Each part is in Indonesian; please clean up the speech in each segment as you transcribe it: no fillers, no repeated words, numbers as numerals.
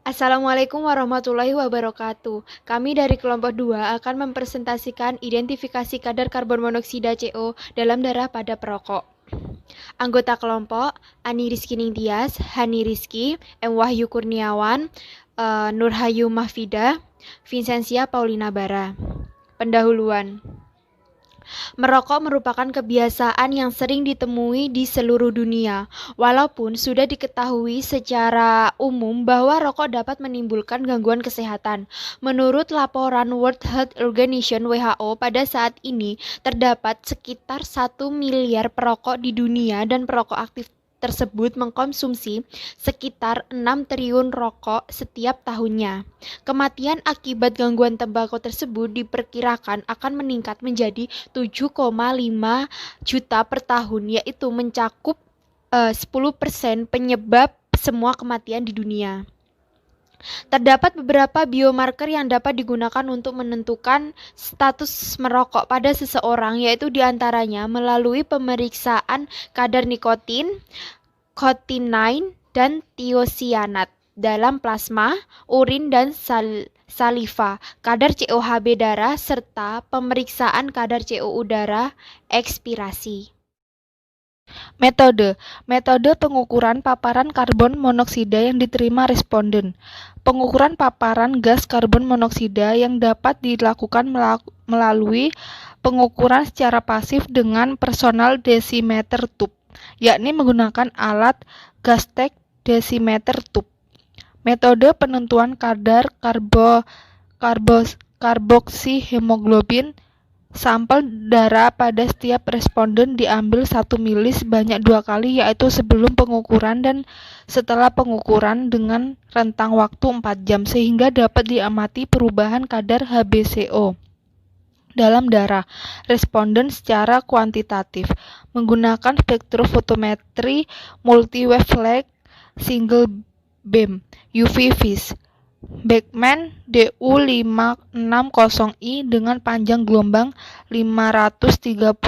Assalamualaikum warahmatullahi wabarakatuh. Kami dari kelompok 2 akan mempresentasikan identifikasi kadar karbon monoksida CO dalam darah pada perokok. Anggota kelompok Ani Rizky Ningtyas, Hani Rizky, M. Wahyu Kurniawan, Nurhayu Mahfida, Vincentia Paulina Bara. Pendahuluan. Merokok merupakan kebiasaan yang sering ditemui di seluruh dunia. Walaupun sudah diketahui secara umum bahwa rokok dapat menimbulkan gangguan kesehatan. Menurut laporan World Health Organization (WHO), pada saat ini terdapat sekitar 1 miliar perokok di dunia dan perokok aktif tersebut mengkonsumsi sekitar 6 triliun rokok setiap tahunnya. Kematian akibat gangguan tembakau tersebut diperkirakan akan meningkat menjadi 7,5 juta per tahun, yaitu mencakup 10% penyebab semua kematian di dunia. Terdapat beberapa biomarker yang dapat digunakan untuk menentukan status merokok pada seseorang, yaitu diantaranya melalui pemeriksaan kadar nikotin, kotinine, dan tiosianat dalam plasma, urin, dan saliva, kadar COHB darah, serta pemeriksaan kadar CO udara ekspirasi. Metode pengukuran paparan karbon monoksida yang diterima responden. Pengukuran paparan gas karbon monoksida yang dapat dilakukan melalui pengukuran secara pasif dengan personal desimeter tube, yakni menggunakan alat Gastech desimeter tube. Metode penentuan kadar karboksihemoglobin. Sampel darah pada setiap responden diambil 1 mili sebanyak 2 kali, yaitu sebelum pengukuran dan setelah pengukuran dengan rentang waktu 4 jam, sehingga dapat diamati perubahan kadar HbCO dalam darah responden secara kuantitatif menggunakan spektrofotometri multi-wavelength single beam UV vis Beckman DU560I dengan panjang gelombang 530,6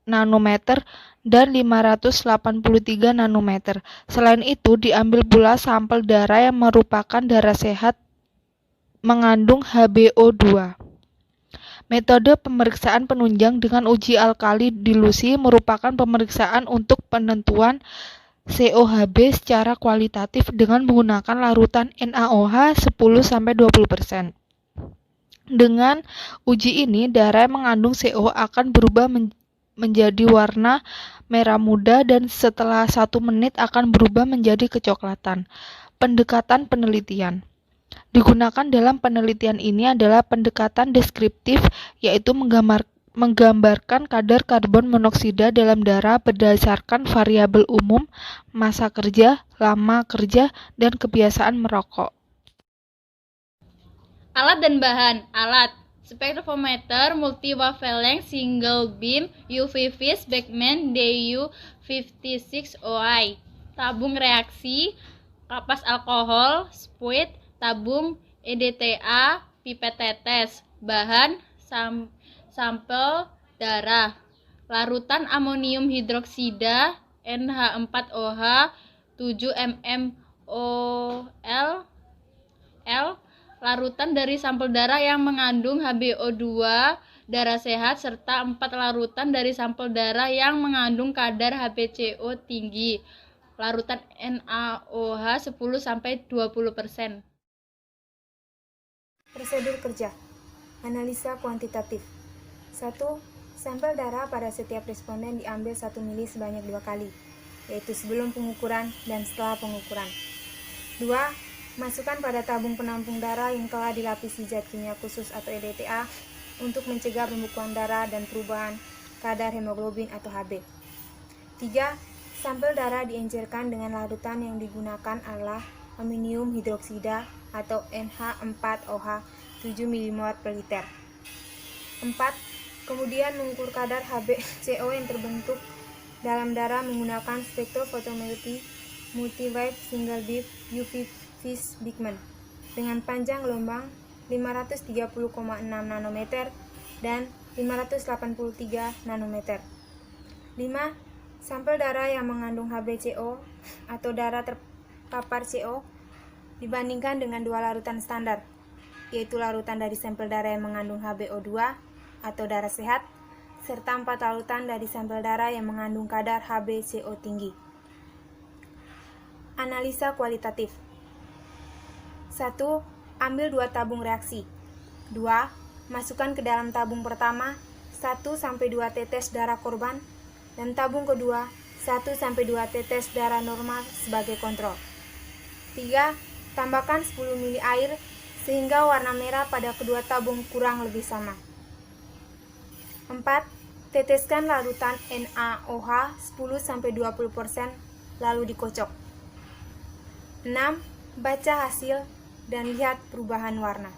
nanometer dan 583 nanometer. Selain itu, diambil pula sampel darah yang merupakan darah sehat mengandung HbO2. Metode pemeriksaan penunjang dengan uji alkali dilusi merupakan pemeriksaan untuk penentuan COHB secara kualitatif dengan menggunakan larutan NaOH 10-20%. Dengan uji ini, darah yang mengandung CO akan berubah menjadi warna merah muda dan setelah 1 menit akan berubah menjadi kecoklatan. Pendekatan penelitian digunakan dalam penelitian ini adalah pendekatan deskriptif, yaitu menggambarkan kadar karbon monoksida dalam darah berdasarkan variabel umum, masa kerja, lama kerja, dan kebiasaan merokok. Alat dan bahan. Alat: spektrometer multi-wavelength single beam UV vis Beckman DU56OI. Tabung reaksi: kapas alkohol, spuit, tabung EDTA, pipet tetes. Bahan: sampel darah, larutan amonium hidroksida NH4OH 7 mmol, larutan dari sampel darah yang mengandung HbO2 darah sehat, serta 4 larutan dari sampel darah yang mengandung kadar HbCO tinggi, larutan NaOH 10-20%. Prosedur kerja. Analisa kuantitatif. 1. Sampel darah pada setiap responden diambil 1 mili sebanyak 2 kali, yaitu sebelum pengukuran dan setelah pengukuran. 2. Masukkan pada tabung penampung darah yang telah dilapisi zat kimia khusus atau EDTA untuk mencegah pembekuan darah dan perubahan kadar hemoglobin atau Hb. 3. Sampel darah diencerkan dengan larutan yang digunakan adalah amonium hidroksida atau NH4OH 7 mmol per liter. 4. Kemudian mengukur kadar HbCO yang terbentuk dalam darah menggunakan spektrofotometri multi-wave single beam UV vis Beckman dengan panjang gelombang 530,6 nanometer dan 583 nanometer. 5. Sampel darah yang mengandung HbCO atau darah terpapar CO dibandingkan dengan 2 larutan standar, yaitu larutan dari sampel darah yang mengandung HbO2 atau darah sehat, serta 4 larutan dari sampel darah yang mengandung kadar HbCO tinggi. Analisa kualitatif. 1. Ambil 2 tabung reaksi. 2. Masukkan ke dalam tabung pertama 1-2 tetes darah korban dan tabung kedua 1-2 tetes darah normal sebagai kontrol. 3. Tambahkan 10 ml air sehingga warna merah pada kedua tabung kurang lebih sama. 4. Teteskan larutan NaOH 10-20% lalu dikocok. 6. Baca hasil dan lihat perubahan warna.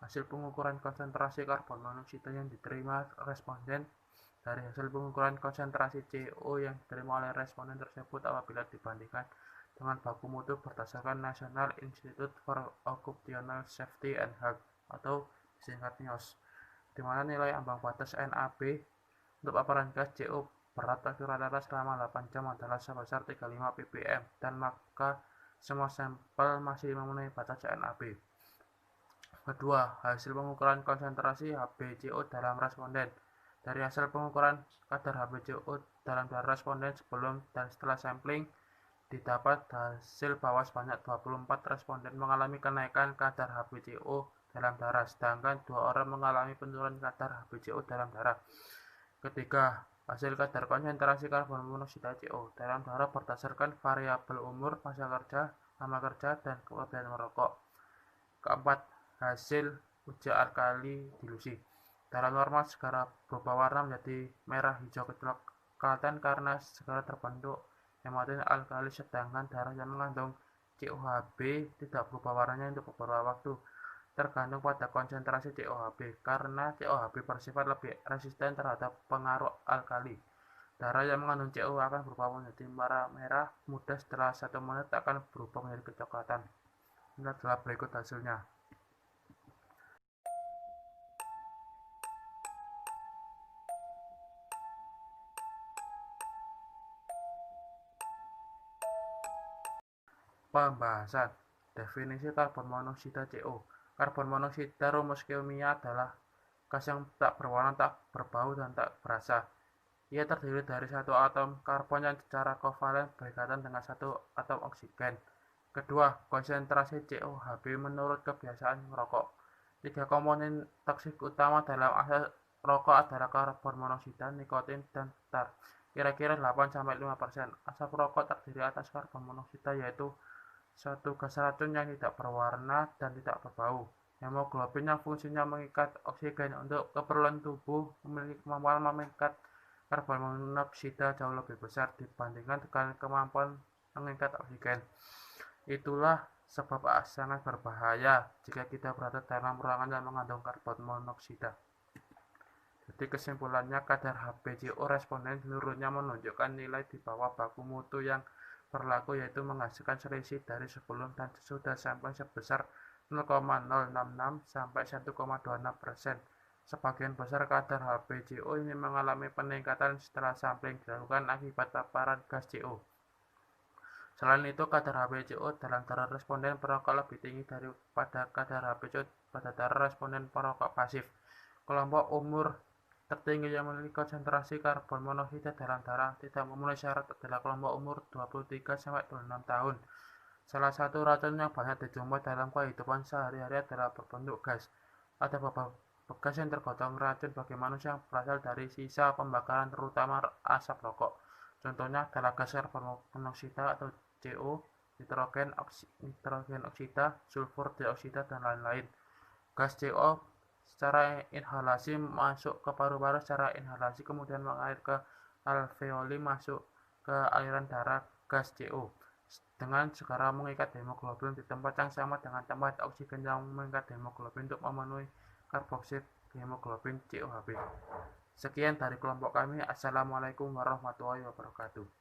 Hasil pengukuran konsentrasi karbon monoksida yang diterima responden dari hasil pengukuran konsentrasi CO yang diterima oleh responden tersebut apabila dibandingkan dengan baku mutu berdasarkan National Institute for Occupational Safety and Health atau singkat NIOSH, di mana nilai ambang batas NAB untuk paparan gas CO berat rata-rata selama 8 jam adalah sebesar 35 ppm dan maka semua sampel masih memenuhi batas NAB. Kedua, hasil pengukuran konsentrasi HbCO dalam responden. Dari hasil pengukuran kadar HbCO dalam darah responden sebelum dan setelah sampling, didapat hasil bahwa sebanyak 24 responden mengalami kenaikan kadar HbCO dalam darah, sedangkan 2 orang mengalami penurunan kadar HbCO dalam darah. Ketiga, hasil kadar konsentrasi karbon monoksida CO dalam darah berdasarkan variabel umur, masa kerja, lama kerja, dan kemudian merokok. Keempat, hasil uji alkali dilusi. Darah normal segera berubah warna menjadi merah hijau kecoklatan karena segera terbentuk hematin alkali, sedangkan darah yang mengandung COHb tidak berubah warnanya untuk beberapa waktu, tergantung pada konsentrasi COHb, karena COHb bersifat lebih resisten terhadap pengaruh alkali. Darah yang mengandung CO akan berubah menjadi merah muda setelah 1 menit akan berubah menjadi kecoklatan. Ini adalah berikut hasilnya. Pembahasan. Definisi karbon monoksida CO. Karbon monoksida rumus kimia adalah gas yang tak berwarna, tak berbau, dan tak berasa. Ia terdiri dari satu atom karbon yang secara kovalen berikatan dengan satu atom oksigen. Kedua, konsentrasi COHb menurut kebiasaan merokok. 3 komponen toksik utama dalam asap rokok adalah karbon monoksida, nikotin, dan tar. Kira-kira 8-5%. Asap rokok terdiri atas karbon monoksida, yaitu satu gas racun yang tidak berwarna dan tidak berbau. Hemoglobin yang fungsinya mengikat oksigen untuk keperluan tubuh memiliki kemampuan mengikat karbon monoksida jauh lebih besar dibandingkan dengan kemampuan mengikat oksigen. Itulah sebab sangat berbahaya jika kita berada dalam ruangan yang mengandung karbon monoksida. Jadi kesimpulannya, kadar HbCO responden seluruhnya menunjukkan nilai di bawah baku mutu yang berlaku, yaitu menghasilkan selisih dari sebelum dan sesudah sampling sebesar 0,066 sampai 1,26%. Sebagian besar kadar HbCO ini mengalami peningkatan setelah sampling dilakukan akibat paparan gas CO. Selain itu, kadar HbCO dalam darah responden perokok lebih tinggi daripada kadar HbCO pada darah responden perokok pasif. Kelompok umur tertinggi yang memiliki konsentrasi karbon monoksida dalam darah tidak memenuhi syarat adalah kelompok umur 23-26 tahun. Salah satu racun yang banyak dijumpai dalam kehidupan sehari-hari adalah berbentuk gas. Ada beberapa gas yang tergolong racun bagi manusia yang berasal dari sisa pembakaran, terutama asap rokok. Contohnya adalah gas karbon monoksida atau CO, nitrogen oksida, sulfur dioksida, dan lain-lain. Gas CO secara inhalasi masuk ke paru-paru secara inhalasi, kemudian mengalir ke alveoli, masuk ke aliran darah. Gas CO dengan segera mengikat hemoglobin di tempat yang sama dengan tempat oksigen yang mengikat hemoglobin untuk memenuhi karboksid hemoglobin COHb. Sekian dari kelompok kami. Assalamualaikum warahmatullahi wabarakatuh.